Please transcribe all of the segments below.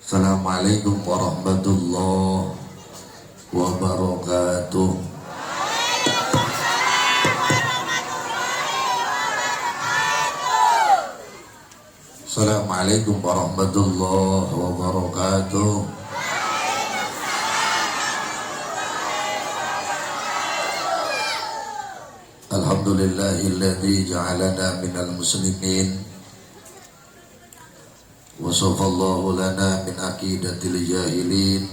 Assalamualaikum warahmatullahi wabarakatuh. Assalamualaikum warahmatullahi wabarakatuh. Alhamdulillahilladzi ja'alana minal muslimin wa shafallahu lana min aqidatil jahilin.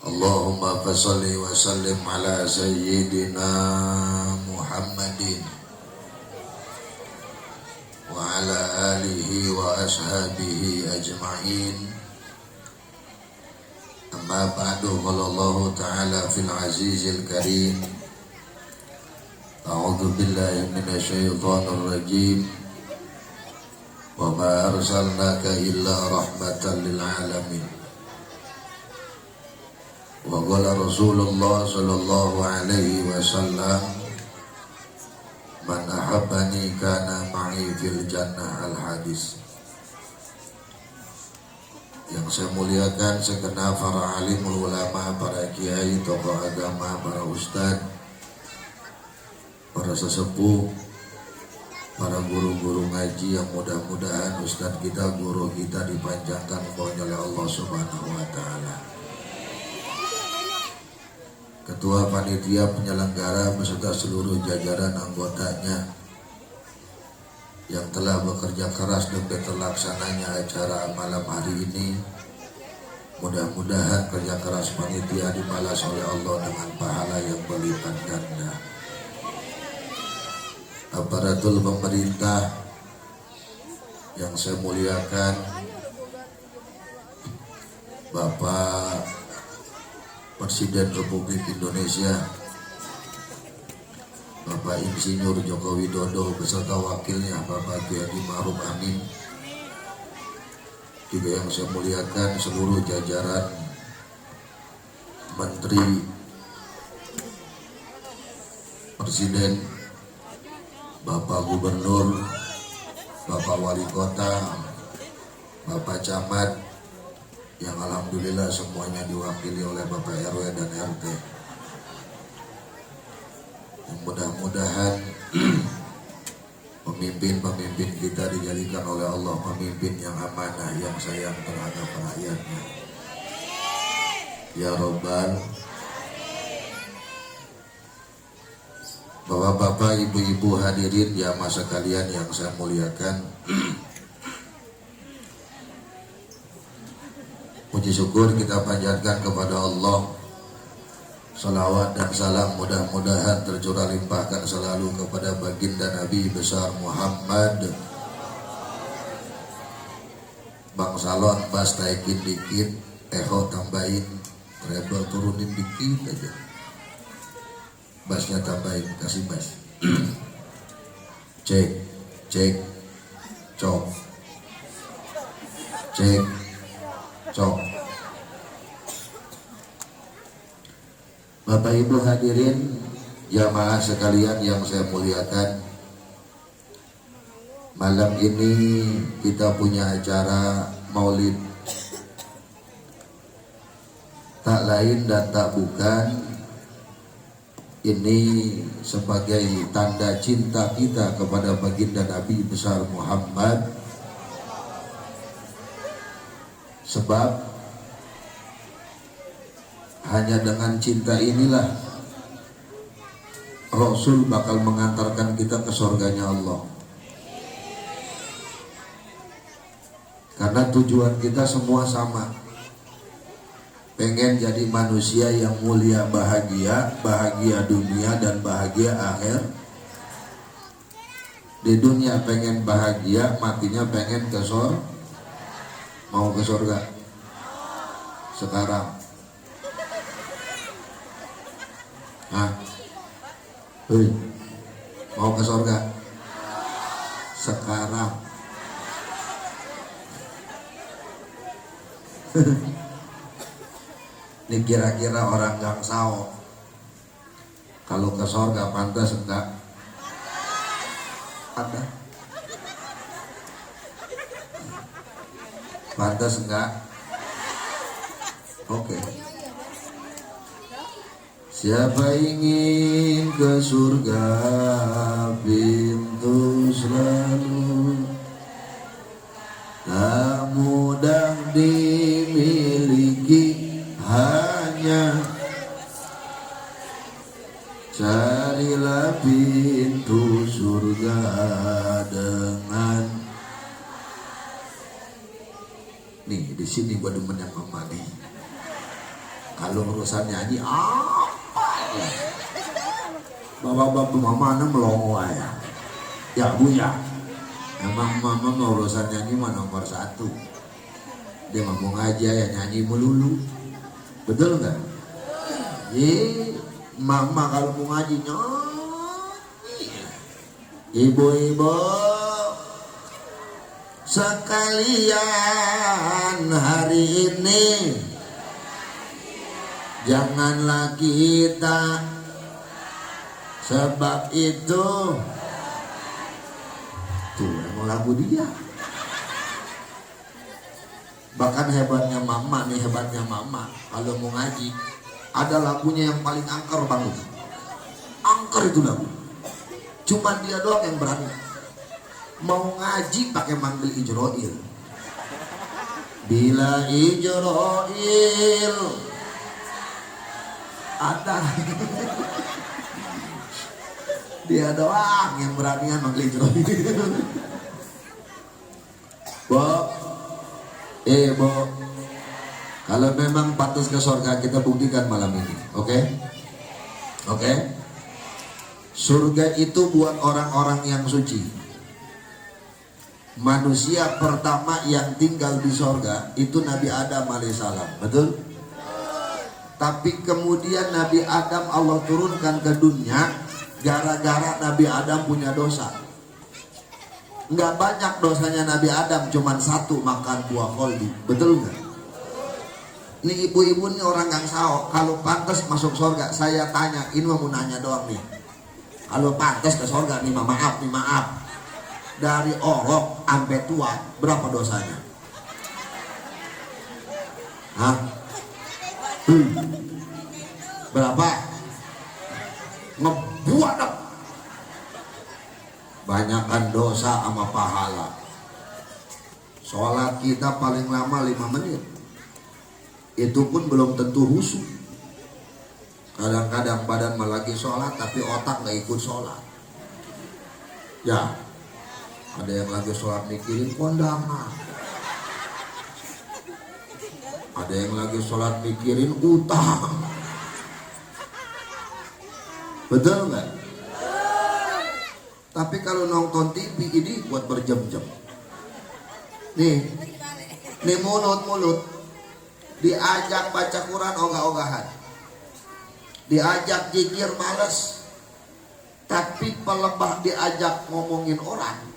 Allahumma fassalli wa sallim ala sayyidina Muhammadin wa ala alihi wa ashabihi ajma'in. Amma ba'du, qala Allah ta'ala fil azizil karim, a'udzu billahi minasy syaithanir rajim. Wa ma arsalnaka illa rahmatan lil alamin. Wa qala Rasulullah sallallahu alaihi wasallam, man ahabbani kana ma'i fil jannah. Al hadis. Yang saya muliakan segenap para alimul ulama, para kiai, tokoh agama, para ustadz, para sesepuh, para guru-guru ngaji yang mudah-mudahan ustadz kita, guru kita dipanjangkan umurnya oleh Allah Subhanahu wa taala. Ketua panitia penyelenggara beserta seluruh jajaran anggotanya yang telah bekerja keras demi terlaksananya acara malam hari ini. Mudah-mudahan kerja keras panitia dibalas oleh Allah dengan pahala yang berlipat ganda. Aparatur pemerintah yang saya muliakan, Bapak Presiden Republik Indonesia Bapak Insinyur Joko Widodo beserta wakilnya Bapak Kiai Haji Ma'ruf Amin. Juga yang saya muliakan seluruh jajaran Menteri, Presiden, Bapak Gubernur, Bapak Wali Kota, Bapak Camat, yang alhamdulillah semuanya diwakili oleh Bapak RW dan RT. Mudah-mudahan pemimpin-pemimpin kita dijadikan oleh Allah pemimpin yang amanah, yang sayang terhadap rakyatnya. Ya Rabbal. Bapak-bapak, ibu-ibu hadirin jamaah sekalian yang saya muliakan, puji syukur kita panjatkan kepada Allah. Salawat dan salam mudah-mudahan tercurah limpahkan selalu kepada baginda Nabi besar Muhammad. Bang Salon pas naikin dikit, eho tambahin, treble turunin dikit aja. Bassnya tambahin, kasih bass. Cek, cek, cok. Cek, cok. Bapak Ibu hadirin jamaah sekalian yang saya muliakan, malam ini kita punya acara maulid. Tak lain dan tak bukan, ini sebagai tanda cinta kita kepada baginda Nabi besar Muhammad. Sebab hanya dengan cinta inilah Rasul bakal mengantarkan kita ke surganya Allah. Karena tujuan kita semua sama, pengen jadi manusia yang mulia, bahagia, bahagia dunia dan bahagia akhir. Di dunia pengen bahagia, matinya pengen ke surga. Mau ke surga sekarang? Hah? Mau ke surga sekarang? Ini kira-kira orang Gangsao kalau ke surga pantas enggak? Ada. Pantas enggak? Oke. Siapa ingin ke surga, pintu selalu tak mudah dimiliki, hanya carilah pintu surga dengan. Nih di sini gua demen yang mama nih. Kalau urusan nyanyi apa ya? Bapak-bapak mama ana melongo ya. Ya bu ya. Emang mama mau urusan nyanyi mah nomor 1. Dia ngomong aja ya nyanyi melulu. Betul nggak? Mama kalau mau ngaji nyanyi. Ibu-ibu sekalian hari ini janganlah kita sebab itu tuh emang lagu dia. Bahkan hebatnya mama nih, hebatnya mama kalau mau ngaji ada lagunya yang paling angker banget. Angker itu lagu. Cuma dia doang yang berani. Mau ngaji pakai manggil Ijroil. Bila Ijroil ada dia doang yang beranian manggil Ijroil. Bo, kalau memang pantas ke surga kita buktikan malam ini, oke? Oke? Surga itu buat orang-orang yang suci. Manusia pertama yang tinggal di surga itu Nabi Adam alaihissalam, betul? Tapi kemudian Nabi Adam Allah turunkan ke dunia gara-gara Nabi Adam punya dosa. Nggak banyak dosanya Nabi Adam, cuman 1, makan buah kolbi, betul nggak? Ini ibu-ibu ini orang yang sao, kalau pantas masuk surga, saya tanya, ini mau nanya doang nih. Kalau pantas ke surga nih, maaf. Dari orok sampai tua, berapa dosanya? Hah? Berapa? Ngebuat dong. Banyakkan dosa sama pahala. Sholat kita paling lama 5 menit. Itu pun belum tentu khusyuk. Kadang-kadang badan lagi sholat tapi otak gak ikut sholat. Ya, ada yang lagi sholat mikirin kondangan. Ada yang lagi sholat mikirin utang. Betul nggak? Tapi kalau nonton TV ini buat berjam-jam. Nih mulut diajak baca Quran ogah-ogahan, diajak zikir males, tapi pelebah diajak ngomongin orang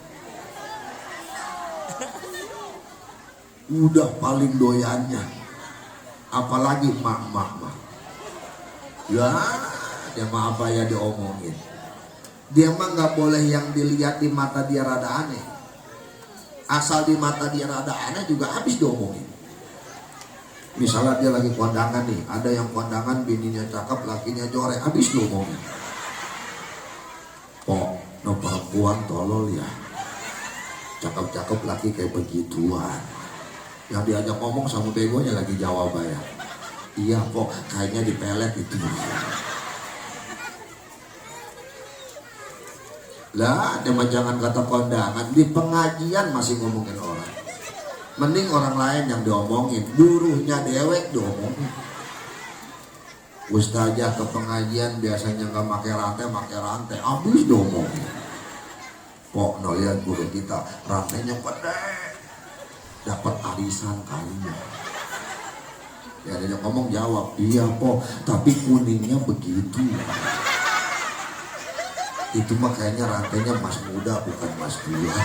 udah paling doyannya. Apalagi mak ya dia mah apa ya diomongin. Dia mah nggak boleh yang dilihat di mata dia rada aneh. Asal di mata dia rada aneh juga habis diomongin. Misalnya dia lagi kondangan nih, ada yang kondangan bininya cakep, lakinya jorek, habis diomongin. No perempuan tolol ya, cakep-cakep laki kayak begituan. Yang diajak ngomong sama begonya lagi jawab ya. Iya kok kayaknya dipelet itu. Lah, dia mah jangan kata kondangan, di pengajian masih ngomongin orang. Mending orang lain yang diomongin, gurunya dewek diomongin. Ustazah ke pengajian biasanya nggak pakai rantai, habis diomongin. Kok no lihat guru kita rantainya pendek, dapat arisan kalinya. Ya dia ngomong jawab, iya kok, tapi kuningnya begitu. Itu mah kayaknya rantainya mas muda bukan mas tua.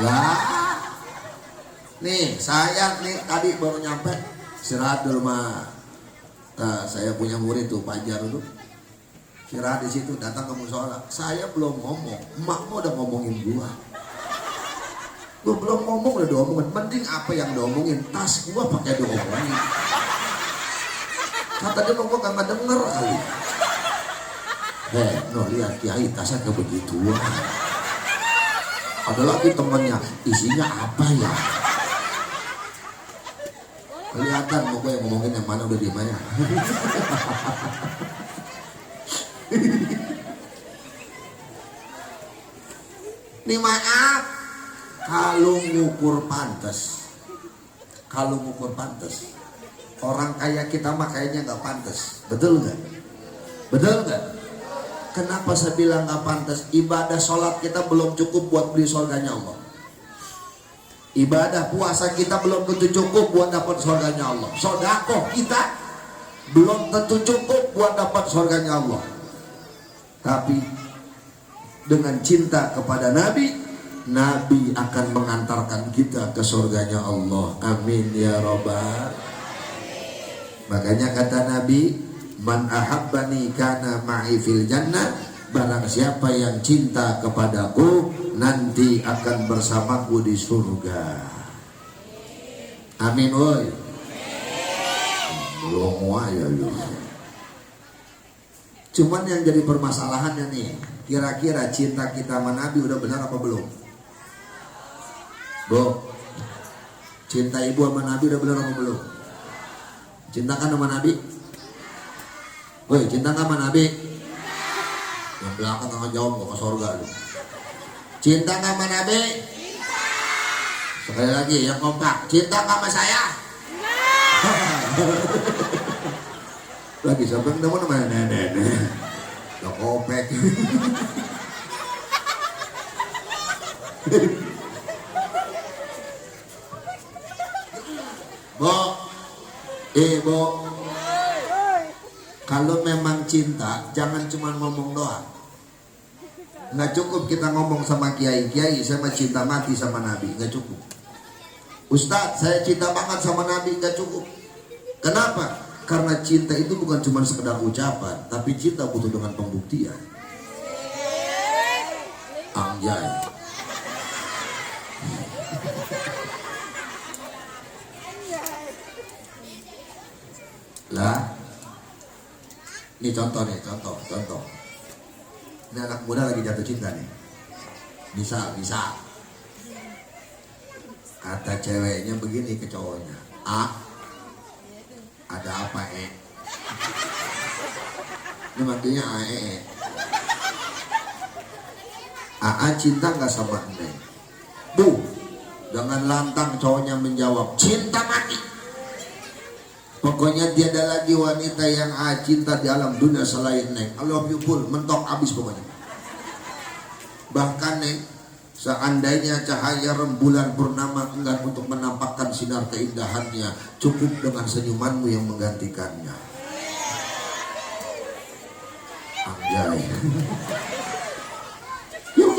Lah, nih saya nih tadi baru nyampe istirahat di rumah. Saya punya murid tuh Pak Jar dulu. Kira di situ datang ke musola, saya belum ngomong, emakmu udah ngomongin gua. Gua belum ngomong udah diomongin, mending apa yang diomongin, tas gua pakai diomongin. Kata dia gua gak denger kali. No lihat kiai tasnya kayak begituan. Ada lagi temannya, isinya apa ya? Kelihatan mau gue yang ngomongin yang mana udah diem aja. Nih maaf, kalau ngukur pantas, orang kaya kita mah kayaknya nggak pantas, betul nggak? Betul nggak? Kenapa saya bilang nggak pantas? Ibadah sholat kita belum cukup buat beli surganya Allah. Ibadah puasa kita belum tentu cukup buat dapat surganya Allah. Sedekah kita belum tentu cukup buat dapat surganya Allah. Tapi dengan cinta kepada Nabi, Nabi akan mengantarkan kita ke surganya Allah. Amin ya Rabbal. Makanya kata Nabi, man ahabbani kana ma'i fil jannah. Barang siapa yang cinta kepadaku, nanti akan bersamaku di surga. Amin woi. Belum ya. Cuman yang jadi permasalahannya nih, kira-kira cinta kita sama Nabi udah benar apa belum? Bu, cinta ibu sama Nabi udah benar apa belum? Cintakan sama Nabi? Woi, cinta sama Nabi? Yang belakang tengah jawab gak ke surga lu. Cinta gak sama Nabi? Sekali lagi yang kompak, cinta gak sama saya? Lagi siapa yang nama nenek? Gak kopek. Bo, kalau memang cinta jangan cuma ngomong doang. Nggak cukup kita ngomong sama kiai, saya mah cinta mati sama Nabi, nggak cukup. Ustadz, saya cinta banget sama Nabi, nggak cukup. Kenapa? Karena cinta itu bukan cuma sekedar ucapan, tapi cinta butuh dengan pembuktian. Anjay. Lah, ini contoh. Ini anak muda lagi jatuh cinta nih. Bisa. Kata ceweknya begini ke cowoknya. Ada apa Ini maksudnya cinta gak sama Neng? Bu, dengan lantang cowoknya menjawab, cinta mati. Pokoknya tiada lagi wanita yang cinta di alam dunia selain Neng. I love you full, mentok abis pokoknya. Bahkan Neng, seandainya cahaya rembulan purnama enggan untuk menampakkan sinar keindahannya, cukup dengan senyumanmu yang menggantikannya. Anjay. Yuk.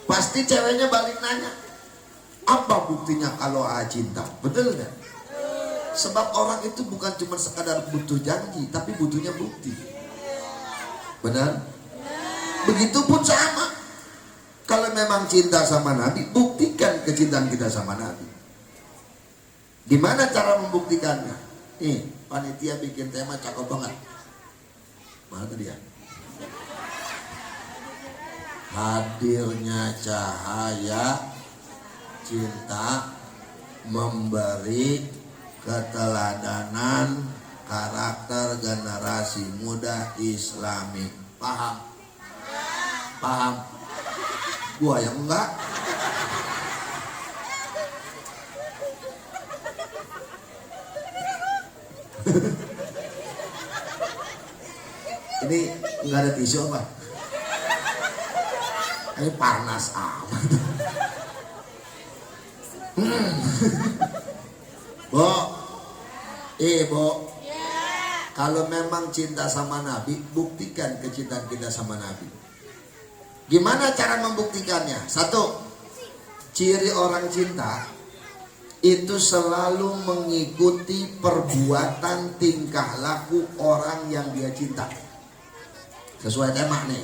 Pasti ceweknya balik nanya, apa buktinya kalau cinta? Betul gak? Sebab orang itu bukan cuma sekadar butuh janji, tapi butuhnya bukti. Benar? Begitupun sama. Kalau memang cinta sama Nabi, buktikan kecintaan kita sama Nabi. Gimana cara membuktikannya? Nih, panitia bikin tema cakep banget. Mana tadi ya? Hadirnya cahaya cinta memberi keteladanan karakter generasi muda Islami. Paham? Gua yang enggak. Ini enggak ada tisu apa? Ini panas amat. Bo, kalau memang cinta sama Nabi, buktikan kecintaan kita sama Nabi. Gimana cara membuktikannya? Satu, ciri orang cinta itu selalu mengikuti perbuatan tingkah laku orang yang dia cinta. Sesuai tema nih,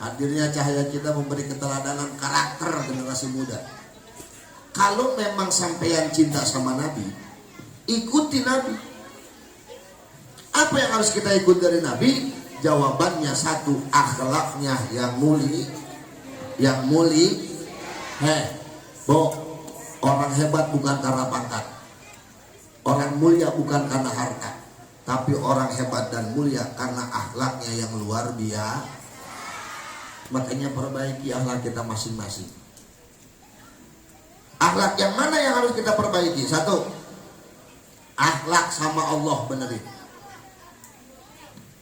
hadirnya cahaya kita memberi keteladanan karakter generasi muda. Kalau memang sampean cinta sama Nabi, ikuti Nabi. Apa yang harus kita ikut dari Nabi? Jawabannya satu, akhlaknya yang mulia. Yang mulia. Orang hebat bukan karena pangkat, orang mulia bukan karena harta, tapi orang hebat dan mulia karena akhlaknya yang luar biasa. Makanya perbaiki akhlak kita masing-masing. Akhlak yang mana yang harus kita perbaiki? Satu, akhlak sama Allah benerin.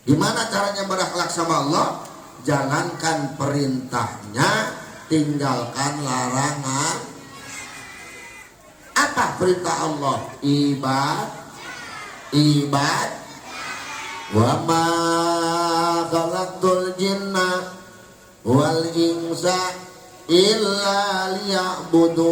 Gimana caranya berakhlak sama Allah? Jalankan perintahnya, tinggalkan larangan. Apa perintah Allah? Ibad. Wa ma khalaqtul jinna wal insa illa liya'budun.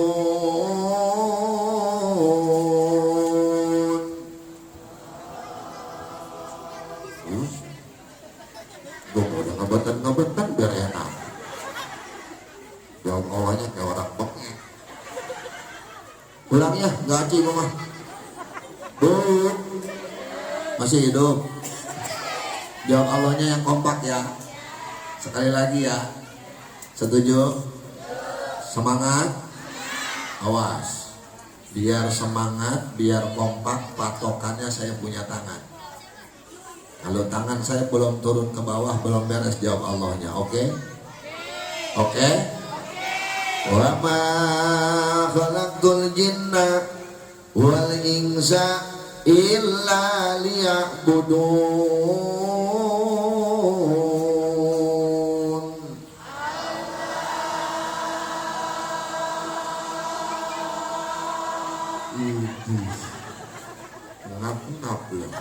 Gue udah ngebetan biar enak. Jawab awalnya kayak orang bengek. Ulang ya, gaji mama. Bu, masih hidup. Jawab Allahnya yang kompak ya. Sekali lagi ya. Setuju? Semangat. Awas. Biar semangat, biar kompak, patokannya saya punya tangan. Kalau tangan saya belum turun ke bawah, belum beres, jawab Allahnya. Oke? Oke? Wa ma khalaqtul jinna wal insa illa liya'budun. Ngap-ngap loh.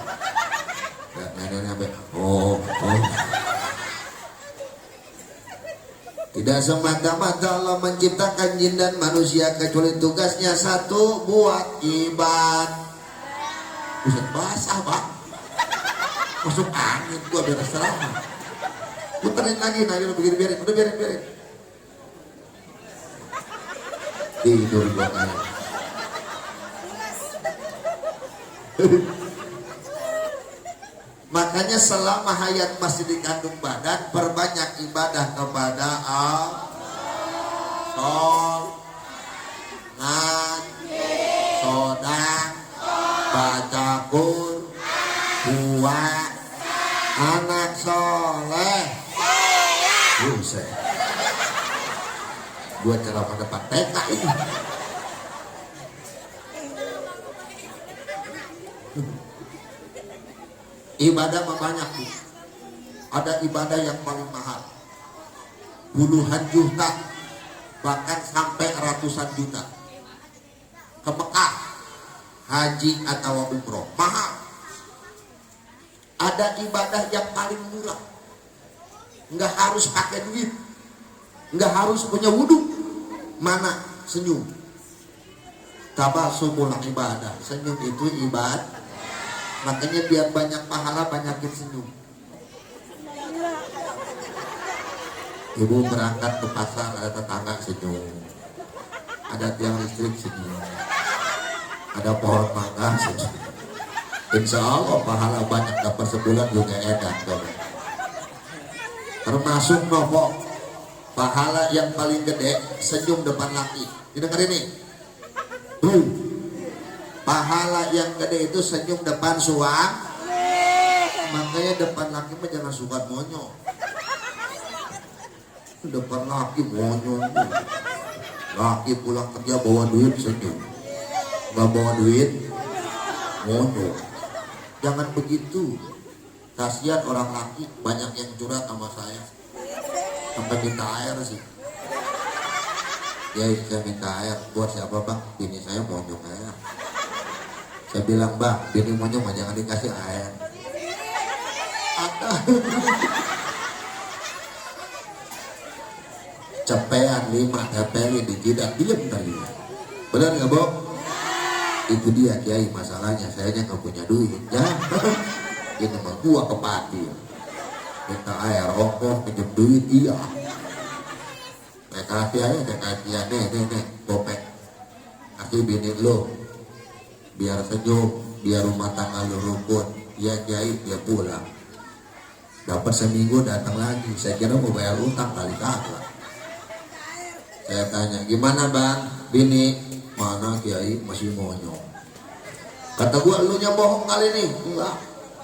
Nenek-nenek oh. Tidak semata-mata Allah menciptakan jin dan manusia kecuali tugasnya satu, buat ibadah. Buset basah bang, masuk angin gua beres serama. Puterin lagi, nah udah biarin. Tidur gua kayak. Makanya selama hayat masih dikandung badan, perbanyak ibadah kepada Allah. Sodang, baca Qur'an, buat anak soleh. Buset, gua ceramah depan TK ini. Ibadah banyak tuh. Ada ibadah yang paling mahal, puluhan juta, bahkan sampai ratusan juta. Ke Mekah, haji atau umroh, mahal. Ada ibadah yang paling murah, nggak harus pakai duit, nggak harus punya wudhu. Mana? Senyum. Tabasumul ibadah. Senyum itu ibadah. Makanya biar banyak pahala, banyakin senyum. Ibu berangkat ke pasar, ada tetangga senyum, ada tiang listrik senyum, ada pohon mangga senyum. Insya Allah pahala banyak, dapat sebulan juga edan. Termasuk nopo pahala yang paling gede, senyum depan laki. Didengar ini. Pahala yang gede itu senyum depan suami. Makanya depan laki mah jangan suka monyong. Depan laki monyong. Laki pulang kerja bawa duit senyum, nggak bawa duit monyong. Jangan begitu. Kasihan orang laki, banyak yang curhat sama saya sampai minta air sih. Ya saya minta air. Buat siapa bang? Bini saya monyong air. Saya bilang bang, bini monyong mah jangan dikasih air. Ada. Cepean 5 tepeli di jidat, diem tadi. Benar nggak, Bo? Itu dia Kiai masalahnya, saya nggak punya duit ya. Ini mah gua kepati minta air rokok pinjam duit iya. Mereka hati aja dengan dia nih gopek kasih bini lo biar senyum, biar rumah tangga lo rukun. Ya Kiai dia pulang dapat seminggu datang lagi, saya kira mau bayar utang kali kagak. Saya tanya gimana bang bini, mana Kiai masih monyong. Kata gua lu nya bohong kali ini. Enggak,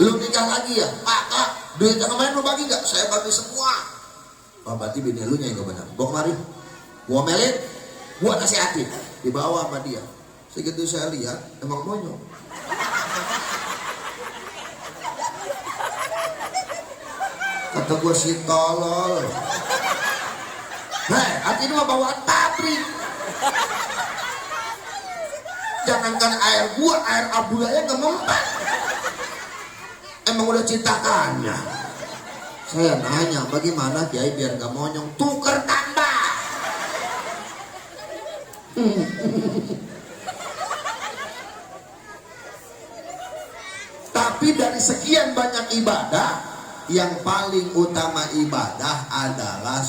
lu nikah lagi ya kak duit yang kemarin lu bagi nggak? Saya bagi semua. Oh berarti bini lu nya yang gak benar. Gua kemarin gua melin, gua nasihatin dibawa sama dia. Segitu saya lihat emang monyong. Kata gua si tolol. Hei, hati ini mah bawaan pabrik. Jangankan air gua, air abulanya nggak mempan. Emang udah citakannya. Saya nanya, bagaimana Kiai biar nggak monyong? Tuker tambah. Tapi dari sekian banyak ibadah, yang paling utama ibadah adalah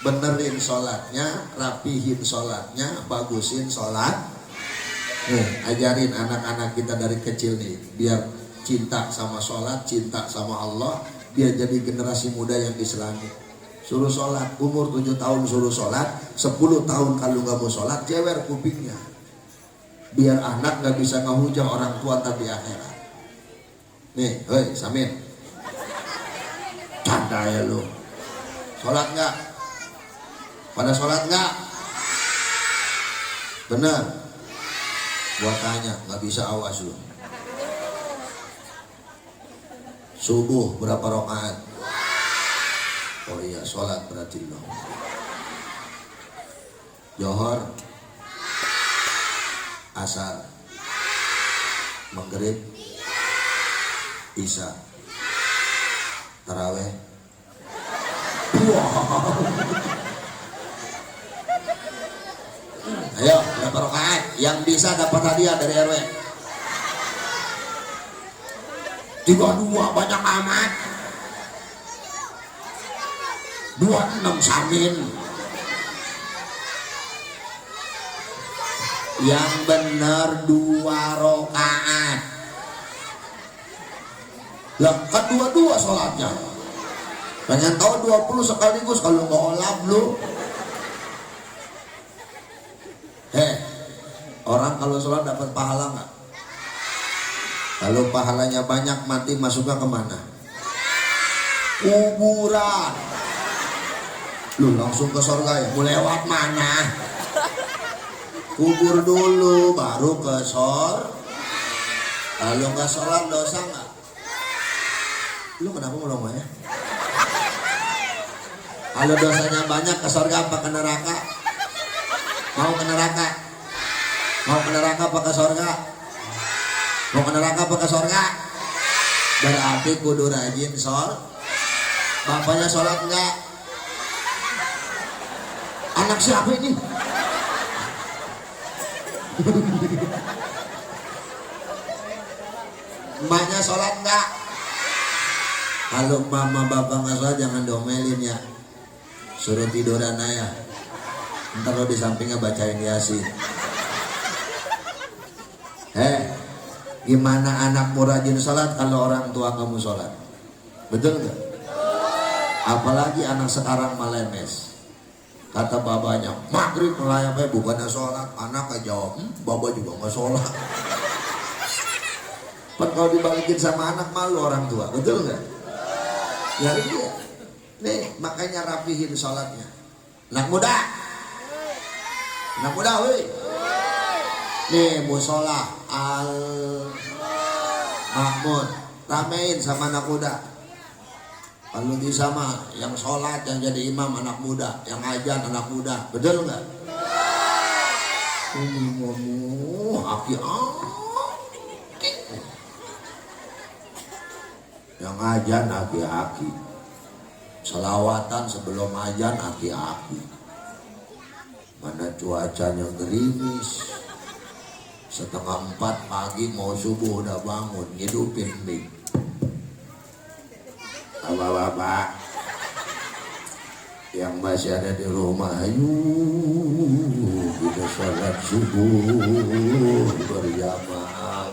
benerin sholatnya, rapihin sholatnya, bagusin sholat. Ajarin anak-anak kita dari kecil nih, biar cinta sama sholat, cinta sama Allah, biar jadi generasi muda yang islami. Suruh sholat, umur 7 tahun suruh sholat, 10 tahun kalau nggak mau sholat, jewer kupingnya. Biar anak nggak bisa ngehujah orang tua tadi akhirat. Nih, hei Samin, canda ya lu. Sholat nggak? Pada sholat nggak? Bener? Gua tanya, nggak bisa awas lu. Subuh berapa rakaat? Oh iya, sholat berarti lo. Johor, asar, maghrib, isya, taraweh. Ayo, berapa rakaat? Yang bisa dapat hadiah dari RW. 32 banyak amat. 26 Samin. Yang benar 2 rakaat. Lah kan 22 sholatnya. Pengen tahu 20 sekaligus kalau nggak olah lu. Orang kalau sholat dapat pahala nggak? Kalau pahalanya banyak mati masuknya kemana? Kuburan. Lu langsung ke surga ya? Mau lewat mana? Kubur dulu baru ke surga. Kalau nggak sholat dosa nggak? Lu kenapa ngomong ya? Kalau dosanya banyak ke surga apa ke neraka? Mau ke neraka? Mau ke neraka apa ke surga? Mau ke neraka apa ke surga? Berarti kudu rajin sholat. Bapaknya sholat enggak? Anak siapa ini? Emaknya sholat enggak? Kalau mama bapak nggak sholat jangan domelin ya. Suruh tiduran aja. Ntar lo di sampingnya bacain Yasin. Gimana anakmu rajin sholat kalau orang tua kamu sholat? Betul nggak? Apalagi anak sekarang malemes. Kata babanya, maghrib melayapnya bukannya sholat. Anak jawab, baba juga nggak sholat. Kan kalau dibalikin sama anak malu orang tua, betul nggak? Ya iya. Nih makanya rapihin sholatnya. Anak muda, woi. Nih musola Al Mahmud, ramein sama anak muda. Kalau bisa mah yang sholat yang jadi imam anak muda, yang ajan anak muda, betul nggak? Ini ngomong aki-aki. Yang ajan aki-aki. Selawatan sebelum ajan aki-aki. Mana cuacanya gerimis. 3:30 pagi mau subuh udah bangun ngidupin mie. Bapak-bapak yang masih ada di rumah, ayo kita sholat subuh berjamaah.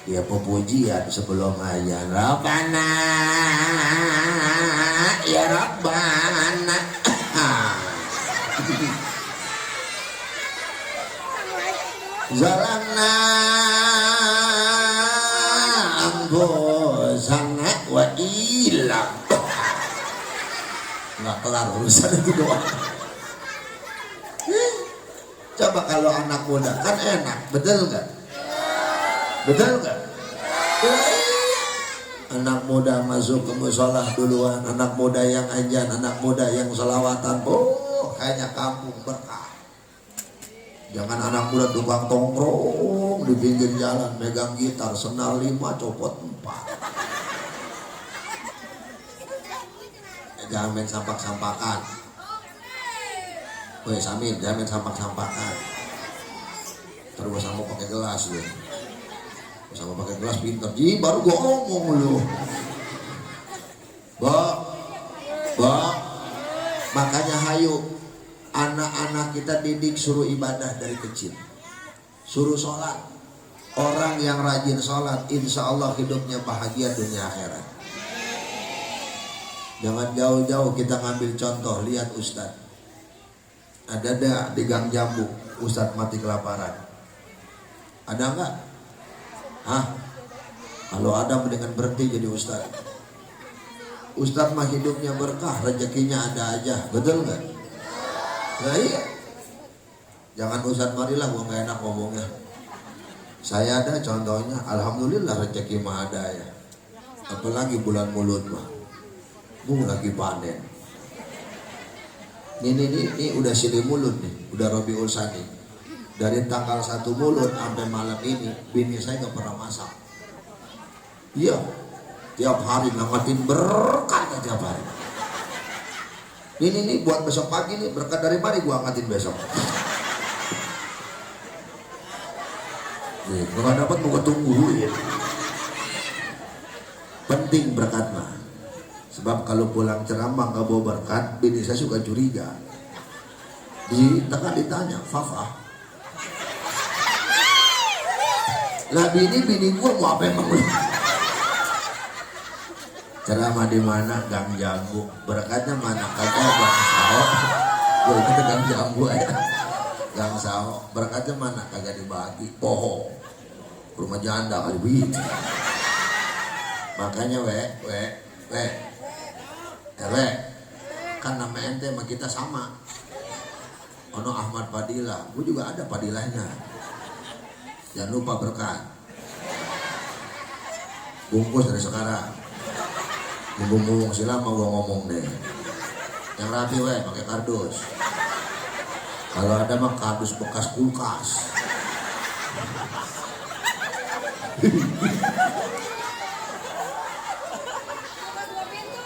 Dia pepujian sebelum azan. Rabbana ya Rabbana. Zalamna anfusana wa ilam. Nggak kelar urusan itu doang. Coba kalau anak muda kan enak, betul nggak? Betul nggak? Anak muda masuk ke musola duluan, anak muda yang anjan, anak muda yang selawatan. Oh, kayaknya kampung berkah. Jangan anak muda tukang tongkrong di pinggir jalan, megang gitar, senal 5, copot 4. Jangan main sampak-sampakan. Woi Samir, jangan main sampak-sampakan. Terus sama pakai gelas lu. Sama pakai gelas pinter. Ji, baru gua ngomong lu. Makanya hayu anak-anak kita didik, suruh ibadah dari kecil, suruh sholat. Orang yang rajin sholat insya Allah hidupnya bahagia dunia akhirat. Jangan jauh-jauh kita ngambil contoh. Lihat Ustadz, ada di Gang Jambu Ustadz mati kelaparan, ada nggak? Hah? Kalau ada mendingan berhenti jadi Ustadz. Ustadz mah hidupnya berkah, rezekinya ada aja, betul nggak? Nah iya, jangan Ustadz marilah gua gak enak ngomongnya. Saya ada contohnya, alhamdulillah rezeki mah ada ya. Apalagi bulan mulut mah, lagi panen. Ini udah silih mulut nih, udah Rabiul Tsani. Dari tanggal 1 mulut sampai malam ini, bini saya gak pernah masak. Iya, tiap hari ngangetin berkat tiap hari. Ini buat besok pagi nih, berkat dari mana gua angkatin besok. Nih, kalau dapat mau tungguin. Penting berkat mah. Sebab kalau pulang ceramah nggak bawa berkat, bini saya suka curiga. Ditanya, Fafa. Lah bini gua mau apa emang? Ceramah di mana? Gang Jambu. Berkatnya mana? Kagak Gang Sao. Gue itu Gang Jambu ya. Gang Sao. Berkatnya mana? Kagak dibagi. Poho. Rumah janda kali begitu. Makanya kan nama ente sama kita sama. Ono Ahmad Fadilah. Gue juga ada Fadilahnya. Jangan lupa berkat. Bungkus dari sekarang. Ngomong sila mau gua ngomong deh. Yang rapi pakai kardus. Kalau ada mah kardus bekas kulkas.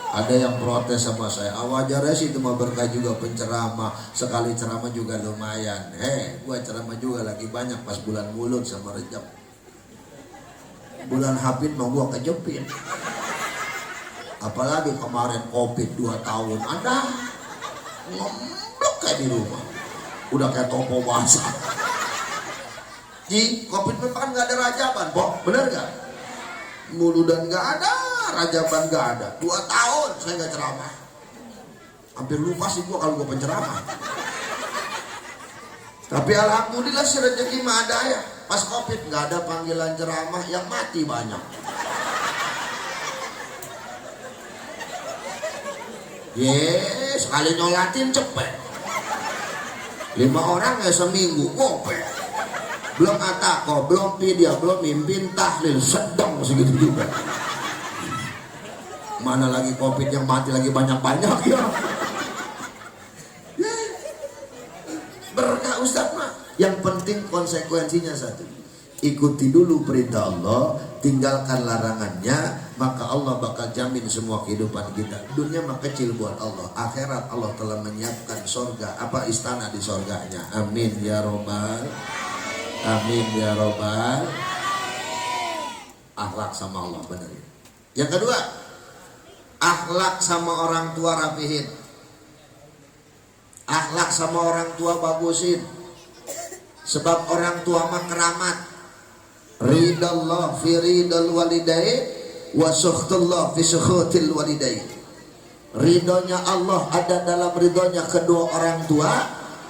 Ada yang protes sama saya. Wajarnya sih itu mah berkah juga penceramah. Sekali ceramah juga lumayan. Gua ceramah juga lagi banyak pas bulan mulut sama Rejab. Bulan Hafid mah gua kejepit. Apalagi kemarin COVID 2 tahun, ada ngemblok kayak di rumah, udah kayak topo basah. Di COVID memang gak ada rajaban, bener gak? Muludan gak ada, rajaban gak ada. 2 tahun saya gak ceramah. Hampir lupa sih gua kalau gua penceramah. Tapi alhamdulillah si rezeki mah ada ya. Pas COVID gak ada panggilan ceramah, yang mati banyak. Sekali nyolatin cepet. 5 orang ya seminggu gope. Belum atako, belum pidia, belum mimpin tahlil, sedang segitu juga. Mana lagi COVID yang mati lagi banyak-banyak ya. Berkah Ustadz mah. Yang penting konsekuensinya satu. Ikuti dulu perintah Allah, tinggalkan larangannya, maka Allah bakal jamin semua kehidupan kita. Dunia mah kecil buat Allah, akhirat Allah telah menyiapkan sorga, apa istana di sorganya. Amin ya robbal, amin ya robbal. Akhlak sama Allah benar. Yang kedua, akhlak sama orang tua rapihin, akhlak sama orang tua bagusin. Sebab orang tua mah keramat. Ridallah fi ridal walidain wa sukhtullah fi sukhutil walidain. Ridhonya Allah ada dalam ridhonya kedua orang tua,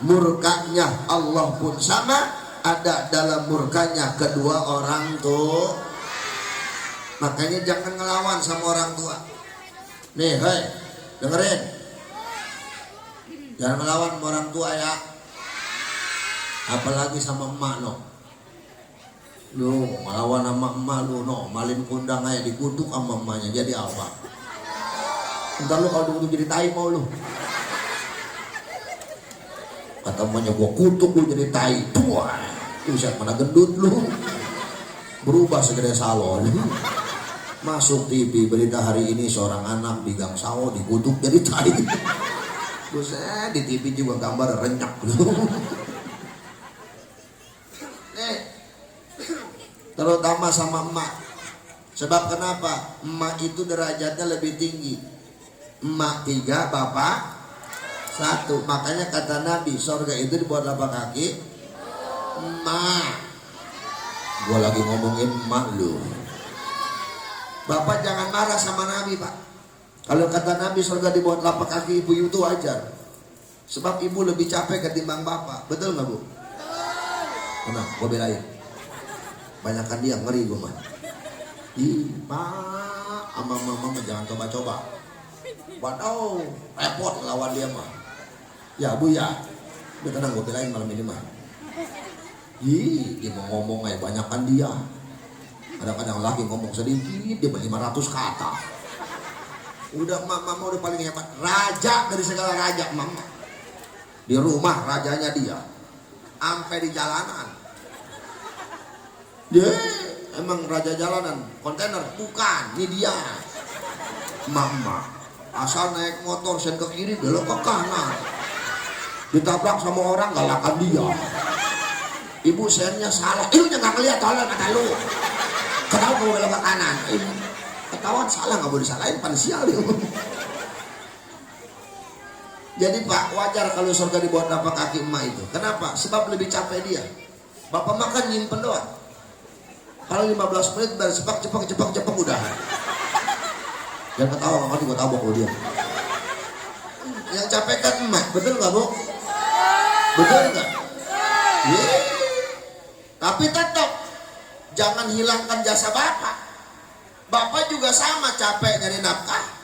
murkanya Allah pun sama ada dalam murkanya kedua orang tua. Makanya jangan ngelawan sama orang tua. Nih, hei, dengerin. Jangan ngelawan sama orang tua ya. Apalagi sama emak no. Lu melawan sama emak lu no, malin kundang aja dikutuk sama emaknya, jadi apa? Ntar lu kalau dulu jadi tai mau lu. Kata emaknya gua kutuk lu jadi tai. Tuh, siapa mana gendut lu. Berubah segede salon. Masuk TV berita hari ini seorang anak di Gang Sawo dikutuk jadi tai. Buset, di TV juga gambar renyak lu. Terutama sama emak. Sebab kenapa? Emak itu derajatnya lebih tinggi. Emak 3, bapak 1. Makanya kata Nabi, surga itu dibuat apa kaki? Emak. Gua lagi ngomongin emak lu. Bapak jangan marah sama Nabi, Pak. Kalau kata Nabi surga dibuat lapak kaki ibu itu wajar. Sebab ibu lebih capek ketimbang bapak. Betul nggak Bu? Benar, gua belain. Banyakan dia ngeri gue mah. Ih, Pak, sama mama jangan coba-coba. Waduh, repot lawan dia mah. Ya Bu ya, udah tenang gue belain malam ini mah. Ih, dia mau ngomong aja banyakan dia. Kadang-kadang laki ngomong sedikit dia 500 kata. Udah mama udah paling hebat, raja dari segala raja mama. Di rumah rajanya dia, sampai di jalanan. Dia emang raja jalanan, kontainer bukan, ini dia. Mama asal naik motor sen ke kiri belok ke kanan, ditabrak sama orang galakan dia. Ibu sennya salah, ibunya nggak ngeliat tolong kata lu. Ketahuan kamu belok ke kanan, ketahuan salah nggak boleh disalahin, pansial dia. Jadi Pak, wajar kalau surga dibuat lapak kaki emak itu. Kenapa? Sebab lebih capek dia. Bapak makan nyimpen doang. Kalau 15 menit baru cepak udah. Jangan ketawa, nanti gue tabok lo dia. Yang capek kan emak, betul nggak Bu? Betul nggak? Yeah. Tapi tetap jangan hilangkan jasa bapak. Bapak juga sama capek nyari nafkah.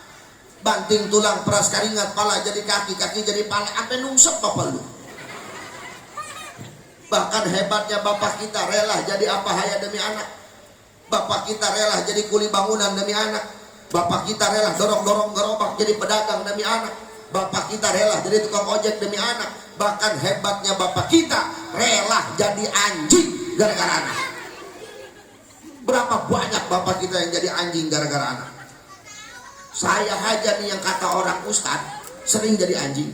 Banting tulang, peras keringat, pala jadi kaki, kaki jadi pala, sampai nungsep bapak lu. Bahkan hebatnya bapak kita rela jadi apa haya demi anak. Bapak kita rela jadi kuli bangunan demi anak. Bapak kita rela dorong-dorong gerobak jadi pedagang demi anak. Bapak kita rela jadi tukang ojek demi anak. Bahkan hebatnya bapak kita rela jadi anjing gara-gara anak. Berapa banyak bapak kita yang jadi anjing gara-gara anak. Saya aja nih yang kata orang ustadz sering jadi anjing.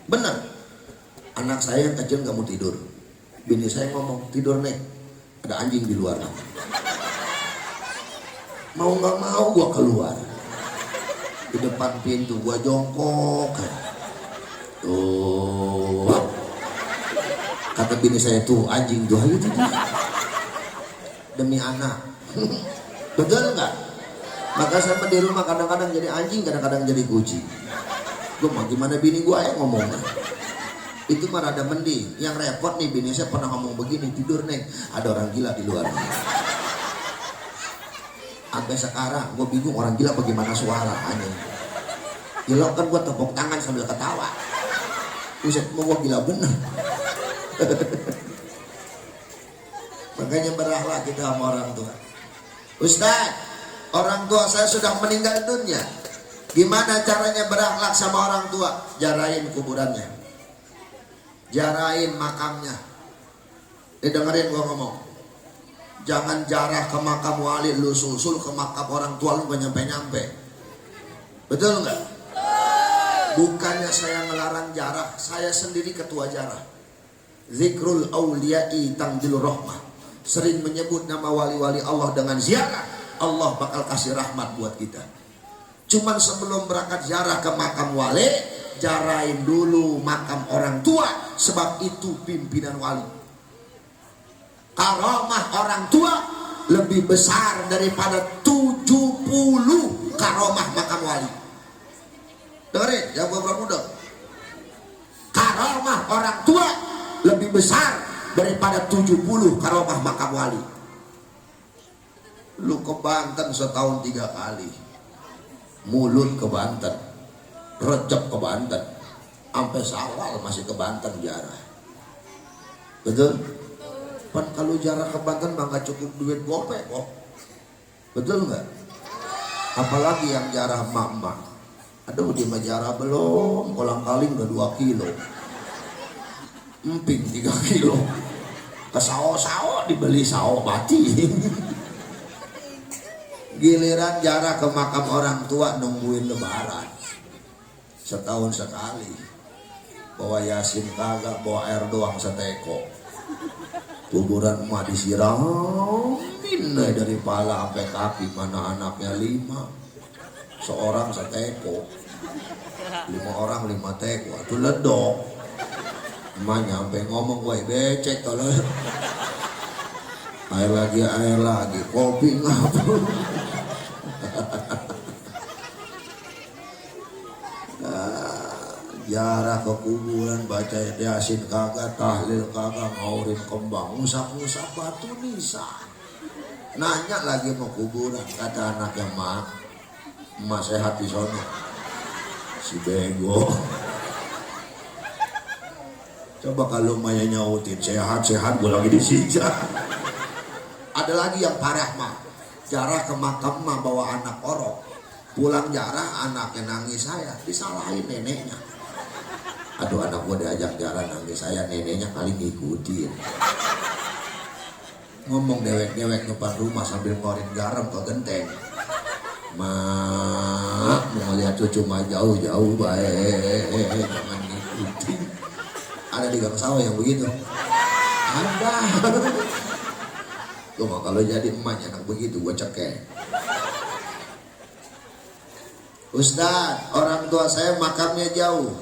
Bener. Anak saya yang kecil gak mau tidur. Bini saya ngomong, tidur nih, ada anjing di luar. Mau gak mau gua keluar. Di depan pintu gua jongkok. Tuh. Kata bini saya tuh, anjing tuh itu demi anak. Betul gak? Maka saya di rumah kadang-kadang jadi anjing, kadang-kadang jadi kucing. Gua mau gimana bini gua yang ngomongnya. Itu mah rada mending. Yang repot nih bini saya pernah ngomong begini, tidur neng, ada orang gila di luar. Sampai sekarang gue bingung orang gila bagaimana suaranya. Gila kan gue tepuk tangan sambil ketawa. Buset, mau gue gila bener. Makanya berakhlak kita sama orang tua. Ustaz, orang tua saya sudah meninggal dunia. Gimana caranya berakhlak sama orang tua? Jarain kuburannya, jarain makamnya. Dengerin gua ngomong. Jangan jarah ke makam wali, lu susul ke makam orang tua lu gak nyampe-nyampe. Betul nggak? Bukannya saya ngelarang jarah, saya sendiri ketua jarah. Zikrul awliya'i tangdilur rahmah. Sering menyebut nama wali-wali Allah dengan ziarah, Allah bakal kasih rahmat buat kita. Cuman sebelum berangkat ziarah ke makam wali, jarahin dulu makam orang tua, sebab itu pimpinan wali. Karomah orang tua lebih besar daripada 70 karomah makam wali. Dengerin, ya buat muda. Karomah orang tua lebih besar daripada 70 karomah makam wali. Lu ke Banten setahun 3 kali. Mulut ke Banten, Recep ke Banten, sampai Sawal masih ke Banten jarah. Betul? Pan kalau jarah ke Banten mah gak cukup duit gopek kok. Betul nggak? Apalagi yang jarah emak-emak. Aduh, di Majara belum, kolang kaling udah 2 kilo, emping 3 kilo, ke sawo-sawo dibeli sawo mati. Giliran jarah ke makam orang tua nungguin lebaran, setahun sekali, bawa Yasin kagak, bawa air doang seteko. Kuburan emak disiramin dari pala sampai kaki, mana anaknya 5. Seorang seteko, 5 orang 5 teko, itu ledok. Emaknya sampai ngomong, gue becek kalau air lagi, kopi ngapa? Jarah ke kuburan, baca Yasin kagak, tahlil kagak, ngaurin kembang, ngusap-ngusap batu nisa. Nanya lagi mau kuburan, kata anaknya, Emak sehat di sono. Si bego. Coba kalau Maya nyautin sehat-sehat, gue lagi disiksa. Ada lagi yang parah mah, jarah ke makam mah bawa anak orok. Pulang jarah anaknya nangis, saya disalahin neneknya. Aduh, anak gue diajak jarah nangis, saya neneknya kali ngikutin. Ngomong dewek-dewek depan rumah sambil ngorin garam ke genteng. Mak, mau lihat cucu mah jauh-jauh baik, jangan ngikutin. Ada di gang sawah yang begitu. Ada. Tuh mah kalau jadi emaknya anak begitu, gue cekek. Ustaz, orang tua saya makamnya jauh.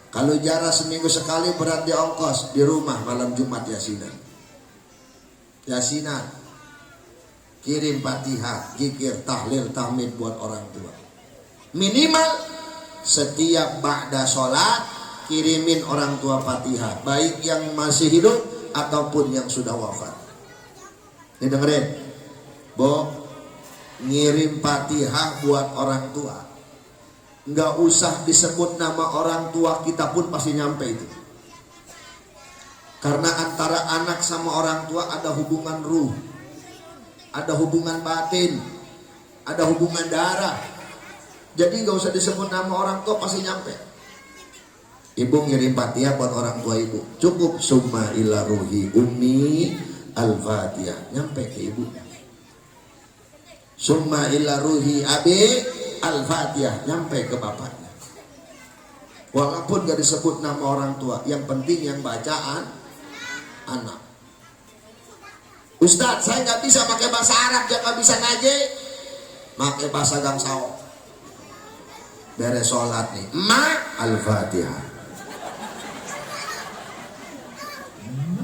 Kalau jarah seminggu sekali berarti ongkos di rumah malam Jumat Yasinan. Kirim Fatihah, zikir, tahlil, tahmid buat orang tua. Minimal setiap ba'da sholat kirimin orang tua Fatihah, baik yang masih hidup ataupun yang sudah wafat. Ini dengerin, Bo, ngirim Fatihah buat orang tua. Nggak usah disebut nama orang tua kita pun pasti nyampe itu. Karena antara anak sama orang tua ada hubungan ruh, ada hubungan batin, ada hubungan darah. Jadi nggak usah disebut nama orang tua pasti nyampe. Ibu ngirim Fatihah buat orang tua ibu, cukup summa ila ruhi ummi al-Fatihah, nyampe ke ibu. Summa ila ruhi abi al-Fatihah, nyampe ke bapaknya. Walaupun gak disebut nama orang tua, yang penting yang bacaan anak. Ustadz, saya nggak bisa pakai bahasa Arab, jangan bisa ngaji, pakai bahasa Gangsao. Beres sholat nih, al-Fatihah,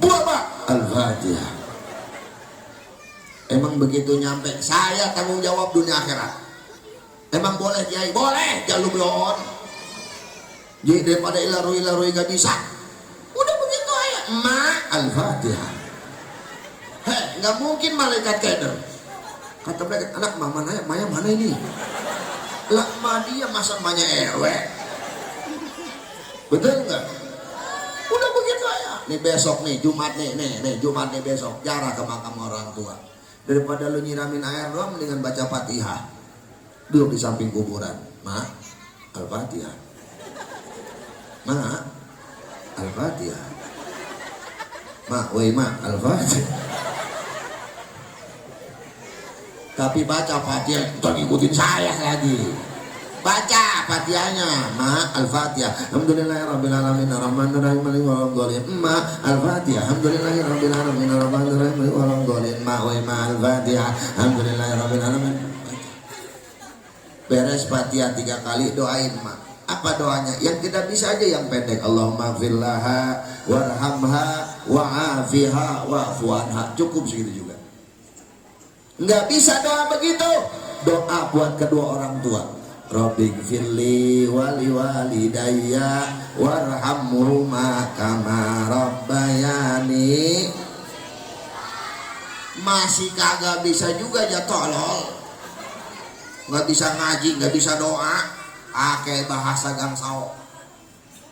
Bapak al-Fatihah. Emang begitu nyampe, saya tanggung jawab dunia akhirat. Emang boleh Kiai? Boleh, jalur belon. Jadi daripada ilaru gak bisa, udah begitu aja, al-Fatihah. Nggak mungkin malaikat keder. Kata mereka, anak mama nanya, Maya mana ini? Lah dia masa mamanya ewe. Betul nggak? Udah begitu aja. Nih besok nih Jumat nih Jumat nih besok, jarah ke makam orang tua. Daripada lu nyiramin air doang, mendingan baca Fatihah. Duduk di samping kuburan, al-Fatihah. al-Fatihah. Al-Fatihah. Tapi baca Fatihah, jangan ikutin saya lagi. Baca Fatihahnya, ma Al-Fatihah. Alhamdulillahirabbil alamin arrahmanir rahim maliki yaumiddin. Ma Al-Fatihah. Alhamdulillahirabbil alamin arrahmanir rahim maliki yaumiddin. Ma Al-Fatihah. Alhamdulillahirabbil alamin. Beres Fatihah 3 kali doain ma. Apa doanya? Yang kita bisa aja yang pendek. Allahumma gfirlaha warhamha wa'afiha wa'fu anha. Cukup segitu juga. Nggak bisa doa begitu. Doa buat kedua orang tua. Rabbighfirli wali walidayya warhamhuma kama rabbayani. Masih kagak bisa juga ya tolol. Nggak bisa ngaji, nggak bisa doa, pakai bahasa gangsao.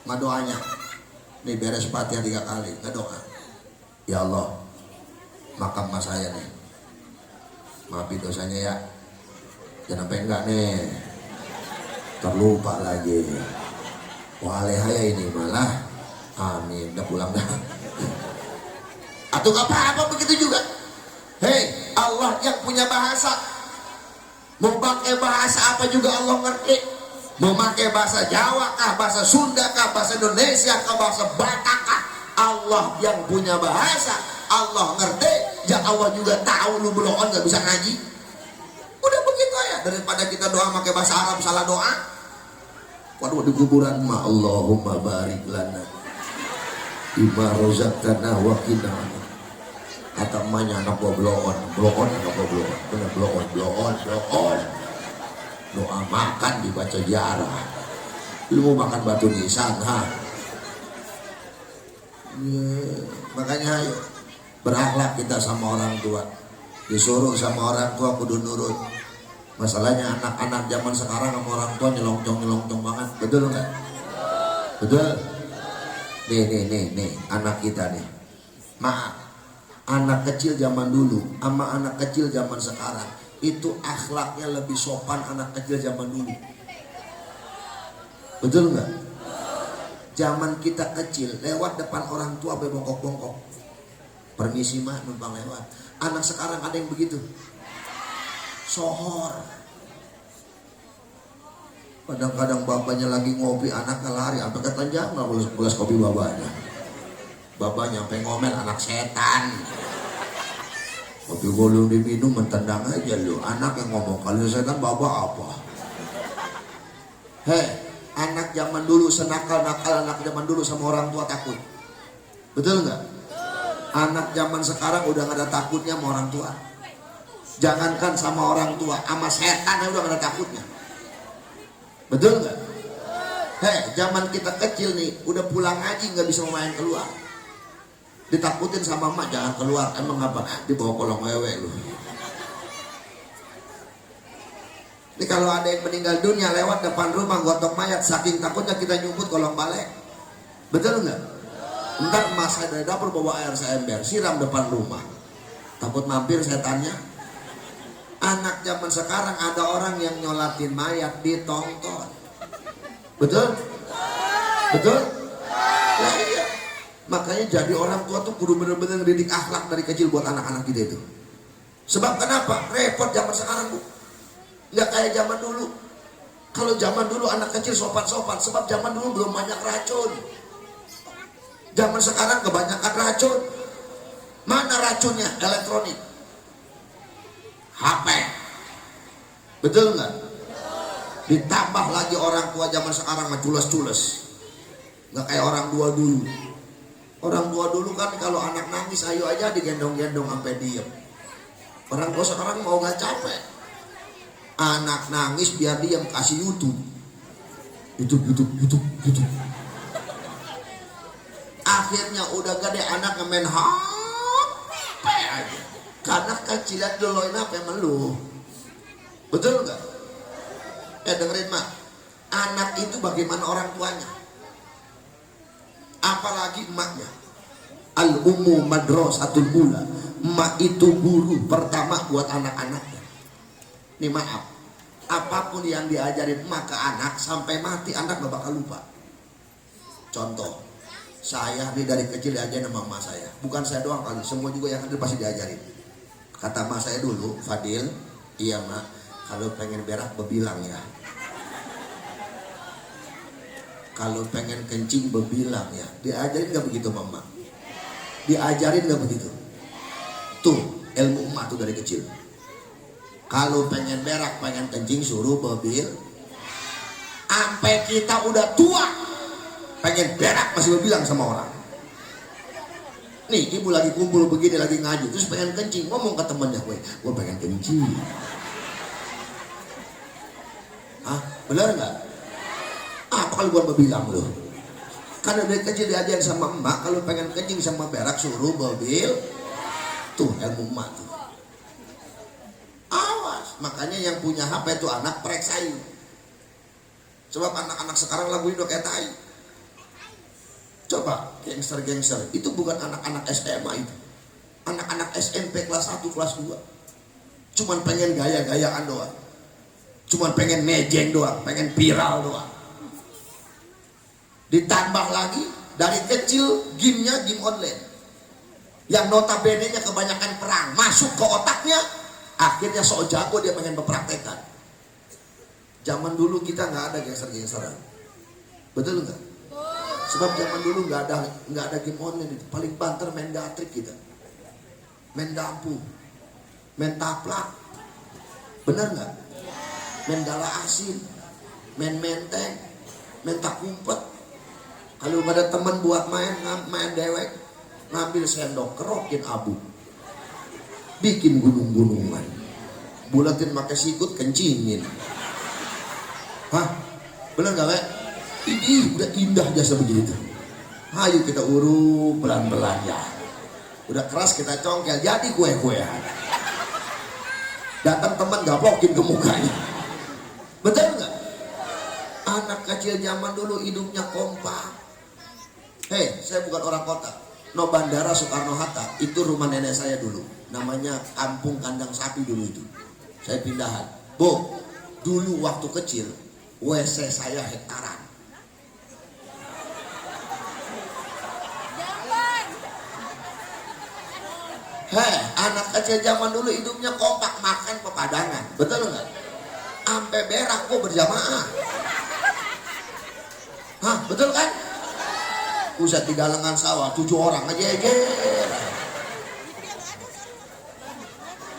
Nggak doanya. Nih beres Fatihah 3 kali, nggak doa. Ya Allah, makam mas saya nih, maafin dosanya ya. Jangan sampai enggak nih terlupa lagi. Walehaya ini malah. Amin, udah pulang dah. Atau gak apa-apa begitu juga. Hei, Allah yang punya bahasa. Mau pakai bahasa apa juga Allah ngerti. Mau pakai bahasa Jawa kah, bahasa Sunda kah, bahasa Indonesia kah, bahasa Batak kah, Allah yang punya bahasa. Allah ngerti. Ya Allah juga tahu lu belum gak bisa ngaji. Udah begitu ya. Daripada kita doa pakai bahasa Arab salah doa. Waduh di kuburan ma Allahumma barik lana bima rozaqtana wa qina. Kata emaknya anak gua bloon anak gua bloon. Bener bloon. Doa makan dibaca jarah. Lu mau makan batu nisan ha. Makanya ayo berakhlak kita sama orang tua. Disuruh sama orang tua kudu nurut. Masalahnya anak-anak zaman sekarang sama orang tua nyelongcong banget. Betul nggak? Betul. Nih anak kita nih. Maaf, anak kecil zaman dulu sama anak kecil zaman sekarang itu akhlaknya lebih sopan anak kecil zaman dulu. Betul nggak? Zaman kita kecil lewat depan orang tua bongkok-bongkok. Permisi mak, numpang lewat. Anak sekarang ada yang begitu. Sohor. Kadang-kadang bapaknya lagi ngopi, anaknya lari sampai ketenjang nggak gelas kopi bapaknya. Bapaknya sampai ngomel, anak setan. Kopi belum diminum mentendang aja lu. Anak yang ngomong kalau setan bapak apa? Hei, anak zaman dulu senakal-nakal anak zaman dulu sama orang tua takut. Betul nggak? Anak zaman sekarang udah nggak ada takutnya sama orang tua. Jangankan sama orang tua, sama setan udah gak ada takutnya. Betul gak? Hei, zaman kita kecil nih, udah pulang ngaji gak bisa main keluar. Ditakutin sama emak, jangan keluar. Emang apa? Dibawa kolong wewe lu. Ini kalau ada yang meninggal dunia lewat depan rumah gotong mayat, saking takutnya kita nyumput kolong balik. Betul gak? Ntar emas saya dari dapur bawa air seember, siram depan rumah. Takut mampir setannya. Anak zaman sekarang ada orang yang nyolatin mayat ditonton. Betul? Betul? Nah, iya. Makanya jadi orang tua tuh kudu bener-bener didik akhlak dari kecil buat anak-anak kita itu. Sebab kenapa? Repot zaman sekarang bu. Nggak kayak zaman dulu. Kalau zaman dulu anak kecil sopan-sopan. Sebab zaman dulu belum banyak racun. Zaman sekarang kebanyakan racun. Mana racunnya? Elektronik. HP. Betul nggak? Ditambah lagi orang tua zaman sekarang mah cules-cules. Nggak kayak orang tua dulu. Orang tua dulu kan kalau anak nangis ayo aja digendong-gendong sampai diem. Orang tua sekarang mau nggak capek. Anak nangis biar diem kasih YouTube. YouTube. Akhirnya udah gede anak ngemen HP aja. Karena kecilan duluin apa yang melu. Betul nggak? Dengerin mak. Anak itu bagaimana orang tuanya. Apalagi emaknya. Al-ummu madrasatul ula. Emak itu guru pertama buat anak-anaknya. Nih maaf. Apapun yang diajarin emak ke anak sampai mati anak gak bakal lupa. Contoh. Saya nih dari kecil diajarin sama emak saya. Bukan saya doang kali. Semua juga yang hadir pasti diajarin. Kata emak saya dulu, Fadil, Iya mak, kalau pengen berak bebilang ya. Kalau pengen kencing bebilang ya. Diajarin gak begitu mama? Diajarin gak begitu? Tuh ilmu emak tuh dari kecil. Kalau pengen berak, pengen kencing suruh bebil. Sampai kita udah tua, pengen berak masih bebilang sama orang. Nih ibu lagi kumpul begini, lagi ngaji, terus pengen kencing, ngomong ke temennya, gue pengen kencing. Hah? Bener gak? Apa kalau buat bebilang loh? Karena dari kecil diajarin sama emak, kalau pengen kencing sama berak suruh bebil. Tuh ilmu emak tuh. Awas, makanya yang punya HP itu anak pereksain. Sebab anak-anak sekarang lagu udah kayak tai. Coba gangster-gangster, itu bukan anak-anak SMA itu. Anak-anak SMP kelas 1, kelas 2. Cuman pengen gaya-gayaan doang. Cuman pengen mejeng doang, pengen viral doang. Ditambah lagi dari kecil gamenya game online. Yang notabene-nya kebanyakan perang, masuk ke otaknya, akhirnya sok jago dia pengen berpraktekan. Zaman dulu kita nggak ada gangster-gangsteran, betul nggak? Sebab zaman dulu nggak ada game online itu. Paling banter main gatrik kita, main dampu, main taplak, bener nggak? Main gala asin, main menteng, main tak kumpet. Kalau ada teman buat main dewek, ngambil sendok, kerokin abu, bikin gunung-gunungan, bulatin pakai sikut, kencingin. Hah? Bener gak, Wek? Ini udah indah jasa begitu. Ayo kita urut pelan-pelan ya. Udah keras kita congkel, jadi kue-kuean. Datang teman gaplokin ke mukanya. Betul gak? Anak kecil zaman dulu hidupnya kompak. Hei, saya bukan orang kota. No Bandara Soekarno-Hatta, itu rumah nenek saya dulu. Namanya Kampung Kandang Sapi dulu itu. Saya pindahan. Bu, dulu waktu kecil, WC saya hektaran. Hei, anak kecil zaman dulu hidupnya kompak, makan pepadangan. Betul nggak? Sampai berak kok berjamaah. Hah, betul kan? Pusat di galengan sawah, 7 orang aja.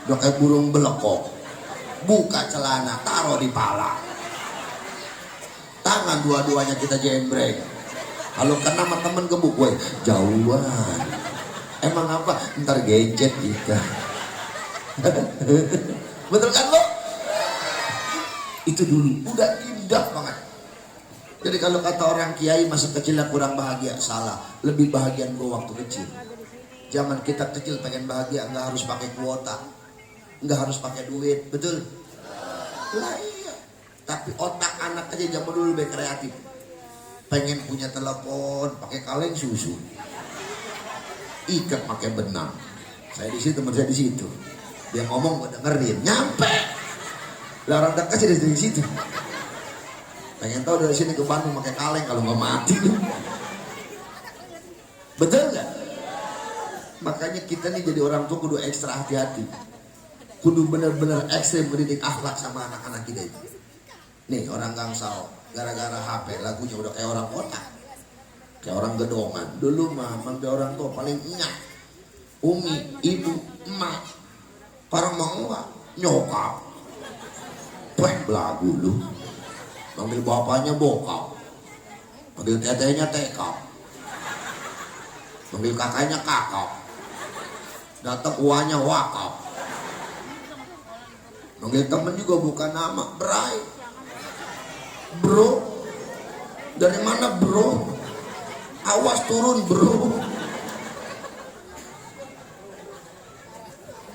Udah kayak burung belekok. Buka celana, taruh di pala. Tangan dua-duanya kita jembreng. Kalau kena sama temen gebuk, gue jauhan. Emang apa? Ntar gadget kita. Betul kan lo? Itu dulu udah indah banget. Jadi kalau kata orang kiai masa kecilnya kurang bahagia, salah. Lebih bahagia gue waktu kecil. Zaman kita kecil pengen bahagia nggak harus pakai kuota, nggak harus pakai duit, betul? Lah iya. Tapi otak anak aja zaman dulu lebih kreatif. Pengen punya telepon pakai kaleng susu, ikat pakai benang. Saya di situ, teman saya di situ. Dia ngomong gue dengerin, nyampe. Larang dekat sih dari situ. Pengen tahu dari sini ke Bandung pakai kaleng kalau nggak mati. Betul nggak? Makanya kita nih jadi orang tua kudu ekstra hati-hati. Kudu bener-bener ekstrem mendidik akhlak sama anak-anak kita itu. Nih orang Gangsal, gara-gara HP lagunya udah kayak orang kota, kayak orang gedongan. Dulu mah manggil orang tua paling nyak, umi, ibu, emak, parang mangga, nyokap, belagu lu. Manggil bapaknya bokap, manggil tetehnya tekap, manggil kakaknya kakap, datang uangnya wakap, manggil temen juga bukan nama, Bray, bro, dari mana bro, awas turun bro.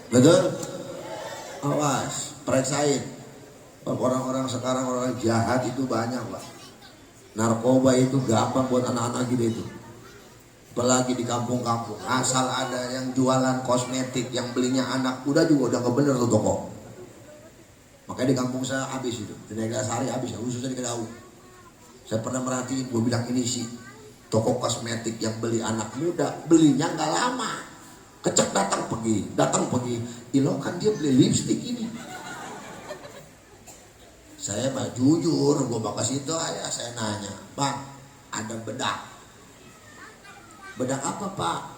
Betul? Awas, periksain. Orang-orang sekarang orang jahat itu banyak lah. Narkoba itu gampang buat anak-anak gitu itu. Apalagi di kampung-kampung, asal ada yang jualan kosmetik, yang belinya anak muda juga udah kebener tuh toko. Makanya di kampung saya habis itu, di Negasari habis, khususnya di Kedaung. Saya pernah merhatiin, gue bilang ini sih toko kosmetik yang beli anak muda, belinya nggak lama. Kecek datang pergi. Ilo kan dia beli lipstick ini. Saya mah jujur, gue bakal situ aja. Saya nanya, bang, ada bedak. Bedak apa pak?